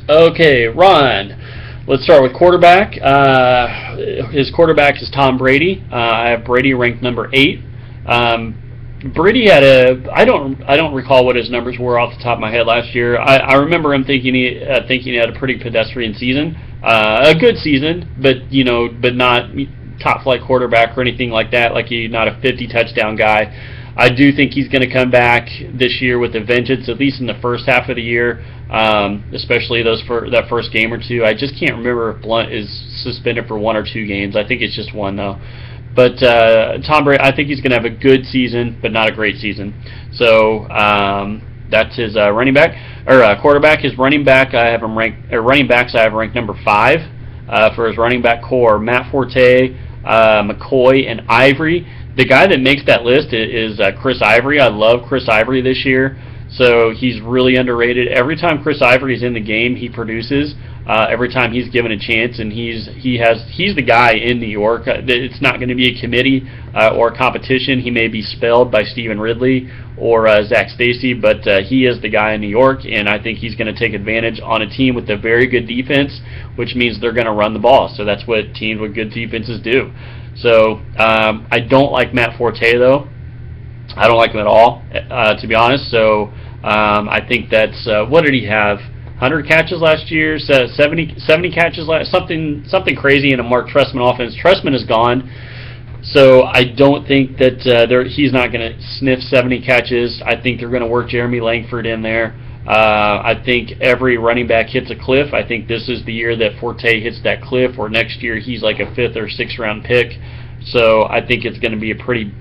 Okay, Ron. Let's start with quarterback. His quarterback is Tom Brady. I have Brady ranked number 8. Um, Brady had I don't recall what his numbers were off the top of my head last year. I remember him thinking he had a pretty pedestrian season, a good season, but not top flight quarterback or anything like that. Like he's not a 50 touchdown guy. I do think he's going to come back this year with a vengeance, at least in the first half of the year, especially that first game or two. I just can't remember if Blunt is suspended for 1 or 2 games. I think it's just one though. But Tom Brady, I think he's going to have a good season, but not a great season. So that's his running back or quarterback. His running back, I have him ranked. Running backs, I have ranked number 5 for his running back core. Matt Forte, McCoy, and Ivory. The guy that makes that list is Chris Ivory. I love Chris Ivory this year. So he's really underrated. Every time Chris Ivory is in the game, he produces. Every time he's given a chance, and he's the guy in New York. It's not going to be a committee or competition. He may be spelled by Stephen Ridley or Zach Stacy, but he is the guy in New York, and I think he's going to take advantage on a team with a very good defense, which means they're going to run the ball. So that's what teams with good defenses do. So I don't like Matt Forte though. I don't like him at all, to be honest. So I think that's what did he have? 100 catches last year, 70 catches something crazy in a Mark Trestman offense. Trestman is gone, so I don't think that he's not going to sniff 70 catches. I think they're going to work Jeremy Langford in there. I think every running back hits a cliff. I think this is the year that Forte hits that cliff, or next year he's like a 5th or 6th round pick. So I think it's going to be a pretty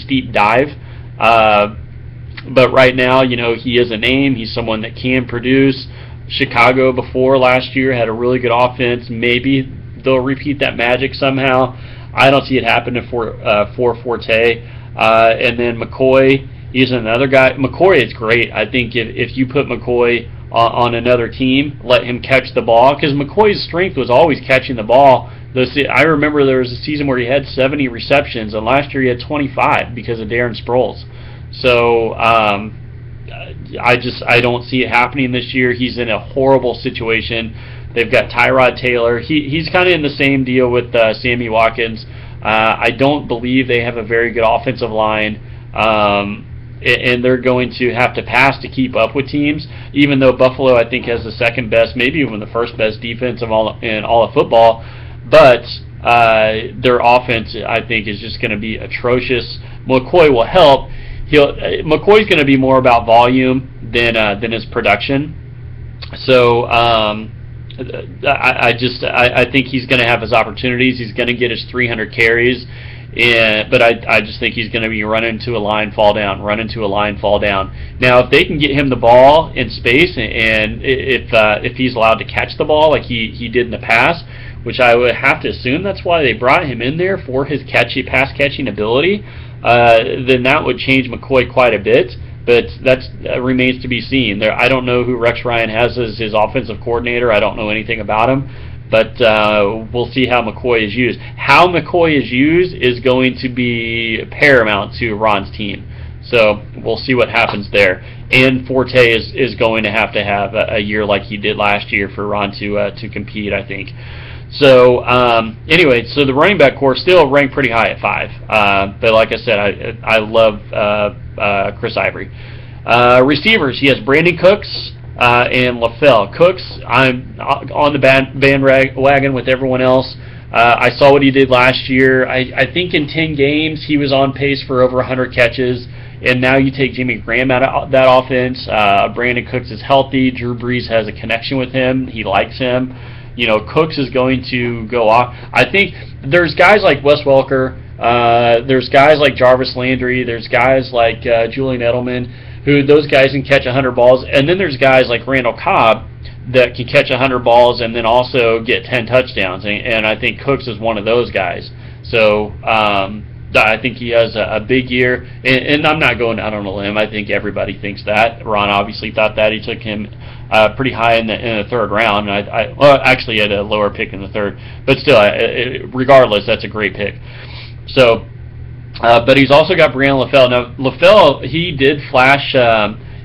steep dive. But right now, he is a name. He's someone that can produce. Chicago before last year had a really good offense. Maybe they'll repeat that magic somehow. I don't see it happening for Forte. And then McCoy, he's another guy. McCoy is great. I think if you put McCoy on another team, let him catch the ball, because McCoy's strength was always catching the ball. I remember there was a season where he had 70 receptions, and last year he had 25 because of Darren Sproles. So I don't see it happening this year. He's in a horrible situation. They've got Tyrod Taylor. He's kind of in the same deal with Sammy Watkins. I don't believe they have a very good offensive line, and they're going to have to pass to keep up with teams, even though Buffalo, I think, has the second best, maybe even the first best defense in all of football. But their offense, I think, is just going to be atrocious. McCoy will help. McCoy's going to be more about volume than his production. So I think he's going to have his opportunities. He's going to get his 300 carries, but I just think he's going to be running to a line, fall down, running to a line, fall down. Now, if they can get him the ball in space, and if he's allowed to catch the ball like he did in the past, which I would have to assume that's why they brought him in there, for his pass catching ability, then that would change McCoy quite a bit. But that remains to be seen. I don't know who Rex Ryan has as his offensive coordinator. I don't know anything about him. But we'll see how McCoy is used. How McCoy is used is going to be paramount to Ron's team. So we'll see what happens there. And Forte is going to have a year like he did last year for Ron to compete, I think. So anyway, so the running back core still ranked pretty high at 5. But like I said, I love Chris Ivory. Receivers, he has Brandon Cooks and LaFell. Cooks, I'm on the bandwagon with everyone else. I saw what he did last year. I think in 10 games he was on pace for over 100 catches. And now you take Jimmy Graham out of that offense. Brandon Cooks is healthy. Drew Brees has a connection with him. He likes him. Cooks is going to go off. I think there's guys like Wes Welker. There's guys like Jarvis Landry. There's guys like Julian Edelman, who those guys can catch 100 balls. And then there's guys like Randall Cobb that can catch 100 balls and then also get 10 touchdowns. And I think Cooks is one of those guys. So I think he has a big year. And I'm not going out on a limb. I think everybody thinks that. Ron obviously thought that. He took him pretty high in the third round. Well, actually had a lower pick in the third. But still, regardless, that's a great pick. So, but he's also got Brian LaFell. Now, LaFell, he did flash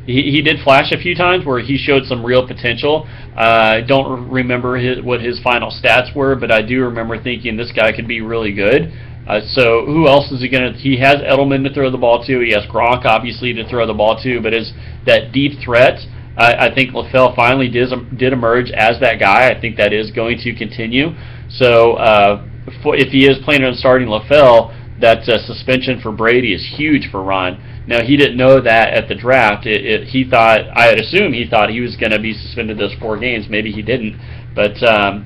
he did flash a few times where he showed some real potential. I don't remember what his final stats were, but I do remember thinking this guy could be really good. So who else is he going to? He has Edelman to throw the ball to. He has Gronk, obviously, to throw the ball to. But as that deep threat, I think LaFell finally did emerge as that guy. I think that is going to continue. So if he is planning on starting LaFell, that suspension for Brady is huge for Ron. Now, he didn't know that at the draft. He thought, I had assumed he thought he was going to be suspended those 4 games. Maybe he didn't, but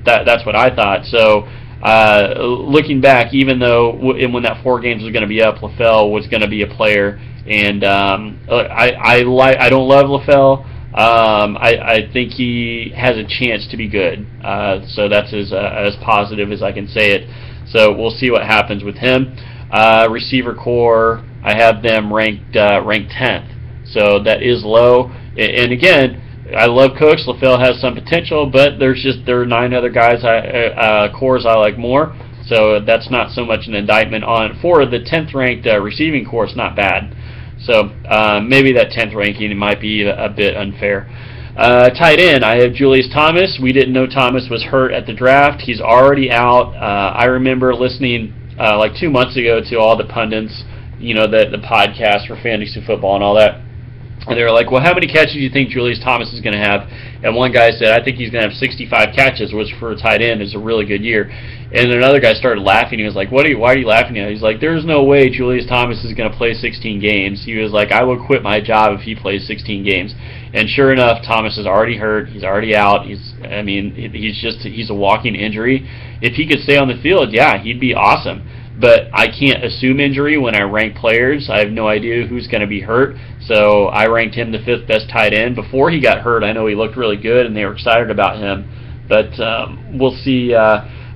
that's what I thought. So looking back, even though when that 4 games was going to be up, LaFell was going to be a player. And I don't love LaFell. I think he has a chance to be good. So that's as positive as I can say it. So we'll see what happens with him. Receiver core, I have them ranked 10th. So that is low. And again, I love Coach. LaFell has some potential, but there are 9 other guys cores I like more. So that's not so much an indictment on for the 10th ranked receiving core. It's not bad. So maybe that 10th ranking might be a bit unfair. Tight end, I have Julius Thomas. We didn't know Thomas was hurt at the draft. He's already out. I remember listening like 2 months ago to all the pundits, the podcast for fantasy football and all that. And they were like, well, how many catches do you think Julius Thomas is going to have? And one guy said, I think he's going to have 65 catches, which for a tight end is a really good year. And another guy started laughing. He was like, why are you laughing at? He's like, there's no way Julius Thomas is going to play 16 games. He was like, I would quit my job if he plays 16 games. And sure enough, Thomas is already hurt. He's already out. He's a walking injury. If he could stay on the field, yeah, he'd be awesome. But I can't assume injury when I rank players. I have no idea who's going to be hurt. So I ranked him the 5th best tight end. Before he got hurt, I know he looked really good, and they were excited about him. But we'll see.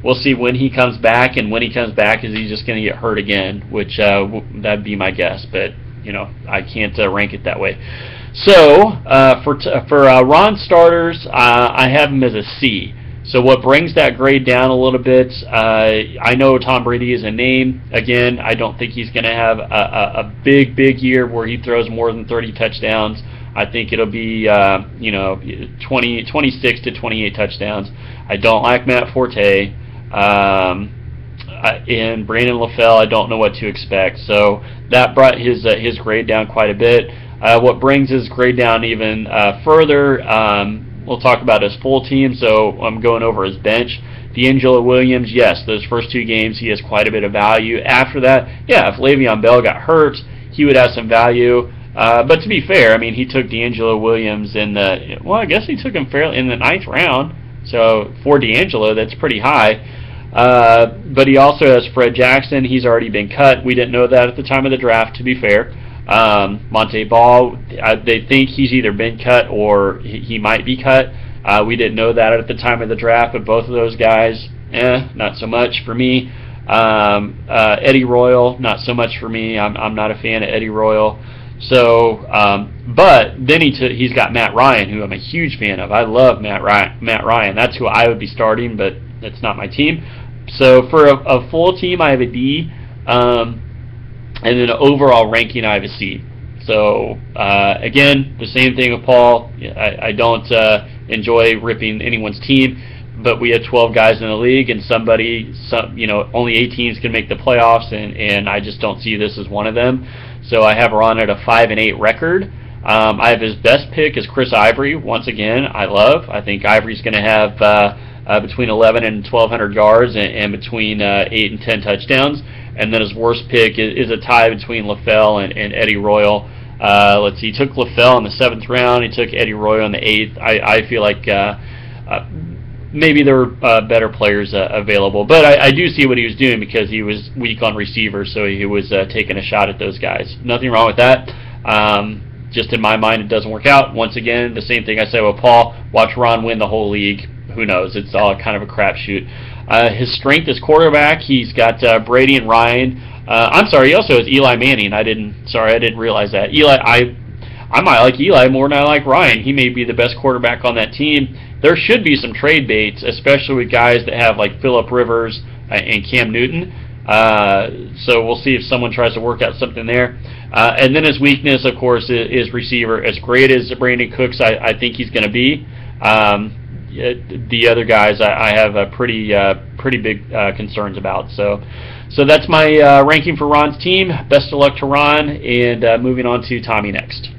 We'll see when he comes back, and when he comes back, is he just going to get hurt again? Which that'd be my guess. But I can't rank it that way. So for Ron starters, I have him as a C. So what brings that grade down a little bit, I know Tom Brady is a name. Again, I don't think he's going to have a big year where he throws more than 30 touchdowns. I think it'll be 26 to 28 touchdowns. I don't like Matt Forte. And Brandon LaFell, I don't know what to expect. So that brought his grade down quite a bit. What brings his grade down even further, we'll talk about his full team, so I'm going over his bench. D'Angelo Williams, yes, those first 2 games he has quite a bit of value. After that, yeah, if Le'Veon Bell got hurt, he would have some value. But to be fair, I mean, he took D'Angelo Williams I guess he took him fairly in the 9th round. So for D'Angelo, that's pretty high. But he also has Fred Jackson. He's already been cut. We didn't know that at the time of the draft, to be fair. Monte Ball, they think he's either been cut or he might be cut. We didn't know that at the time of the draft, but both of those guys, not so much for me. Eddie Royal, not so much for me. I'm not a fan of Eddie Royal. So, but then he's got Matt Ryan, who I'm a huge fan of. I love Matt Ryan. That's who I would be starting, but that's not my team. So for a full team, I have a D. And then overall ranking, I have a C. So, again, the same thing with Paul. I don't enjoy ripping anyone's team, but we have 12 guys in the league, and only 8 teams can make the playoffs, and I just don't see this as one of them. So I have Ron at a 5-8 record. I have his best pick is Chris Ivory. Once again, I think Ivory's going to have between 11 and 1,200 yards and between 8 and 10 touchdowns. And then his worst pick is a tie between LaFell and Eddie Royal. Let's see, he took LaFell in the 7th round. He took Eddie Royal in the 8th. I feel like maybe there were better players available. But I do see what he was doing because he was weak on receivers, so he was taking a shot at those guys. Nothing wrong with that. Just in my mind, it doesn't work out. Once again, the same thing I said with Paul. Watch Ron win the whole league. Who knows? It's all kind of a crapshoot. His strength is quarterback. He's got Brady and Ryan. I'm sorry, he also has Eli Manning. I didn't realize that. I might like Eli more than I like Ryan. He may be the best quarterback on that team. There should be some trade baits, especially with guys that have like Phillip Rivers and Cam Newton. So we'll see if someone tries to work out something there. And then his weakness, of course, is receiver. As great as Brandon Cooks, I think he's going to be. The other guys, I have pretty big concerns about. So that's my ranking for Ron's team. Best of luck to Ron, and moving on to Tommy next.